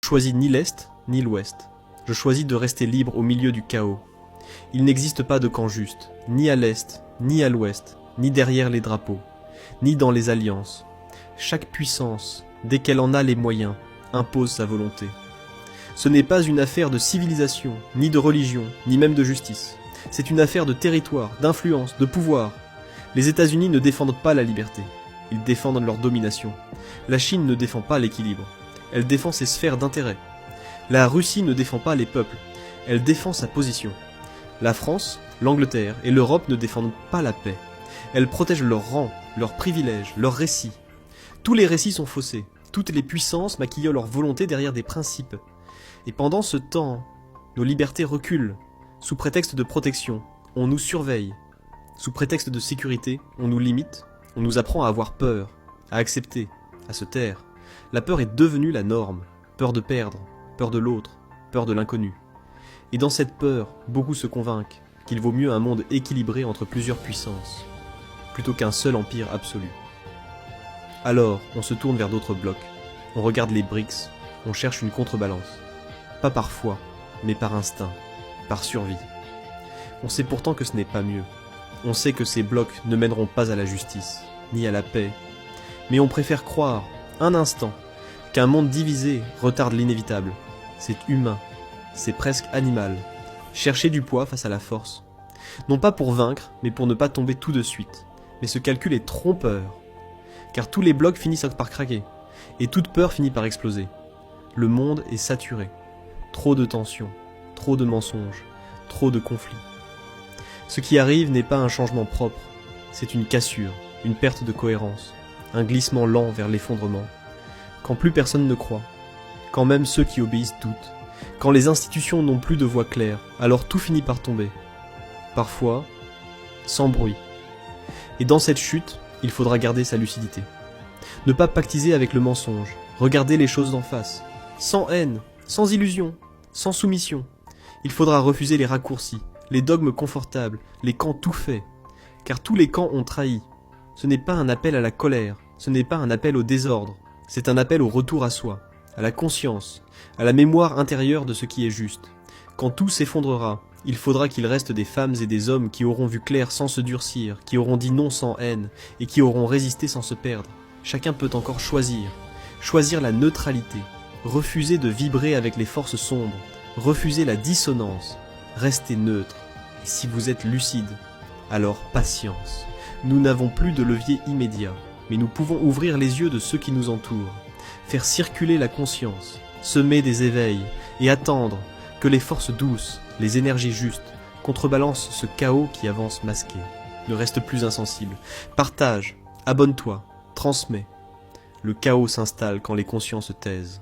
choisis ni l'Est, ni l'Ouest. Je choisis de rester libre au milieu du chaos. Il n'existe pas de camp juste, ni à l'Est, ni à l'Ouest, ni derrière les drapeaux, ni dans les alliances. Chaque puissance, dès qu'elle en a les moyens, impose sa volonté. Ce n'est pas une affaire de civilisation, ni de religion, ni même de justice. C'est une affaire de territoire, d'influence, de pouvoir. Les États-Unis ne défendent pas la liberté. Ils défendent leur domination. La Chine ne défend pas l'équilibre. Elle défend ses sphères d'intérêt. La Russie ne défend pas les peuples. Elle défend sa position. La France, l'Angleterre et l'Europe ne défendent pas la paix. Elles protègent leurs rangs, leurs privilèges, leurs récits. Tous les récits sont faussés. Toutes les puissances maquillent leur volonté derrière des principes. Et pendant ce temps, nos libertés reculent. Sous prétexte de protection, on nous surveille. Sous prétexte de sécurité, on nous limite. On nous apprend à avoir peur, à accepter, à se taire. La peur est devenue la norme. Peur de perdre, peur de l'autre, peur de l'inconnu. Et dans cette peur, beaucoup se convainquent qu'il vaut mieux un monde équilibré entre plusieurs puissances, plutôt qu'un seul empire absolu. Alors, on se tourne vers d'autres blocs. On regarde les BRICS, on cherche une contrebalance. Pas par foi, mais par instinct, par survie. On sait pourtant que ce n'est pas mieux. On sait que ces blocs ne mèneront pas à la justice, ni à la paix. Mais on préfère croire, un instant, qu'un monde divisé retarde l'inévitable. C'est humain, c'est presque animal. Chercher du poids face à la force. Non pas pour vaincre, mais pour ne pas tomber tout de suite. Mais ce calcul est trompeur. Car tous les blocs finissent par craquer. Et toute peur finit par exploser. Le monde est saturé. Trop de tensions, trop de mensonges, trop de conflits. Ce qui arrive n'est pas un changement propre, c'est une cassure, une perte de cohérence, un glissement lent vers l'effondrement. Quand plus personne ne croit, quand même ceux qui obéissent doutent, quand les institutions n'ont plus de voix claire, alors tout finit par tomber. Parfois, sans bruit. Et dans cette chute, il faudra garder sa lucidité. Ne pas pactiser avec le mensonge, regarder les choses d'en face, sans haine, sans illusion, sans soumission. Il faudra refuser les raccourcis, les dogmes confortables, les camps tout faits. Car tous les camps ont trahi. Ce n'est pas un appel à la colère, ce n'est pas un appel au désordre, c'est un appel au retour à soi, à la conscience, à la mémoire intérieure de ce qui est juste. Quand tout s'effondrera, il faudra qu'il reste des femmes et des hommes qui auront vu clair sans se durcir, qui auront dit non sans haine, et qui auront résisté sans se perdre. Chacun peut encore choisir la neutralité, refuser de vibrer avec les forces sombres, refuser la dissonance, rester neutre. Et si vous êtes lucide, alors patience. Nous n'avons plus de levier immédiat, mais nous pouvons ouvrir les yeux de ceux qui nous entourent, faire circuler la conscience, semer des éveils et attendre que les forces douces, les énergies justes, contrebalancent ce chaos qui avance masqué. Ne reste plus insensible. Partage, abonne-toi, transmets. Le chaos s'installe quand les consciences taisent.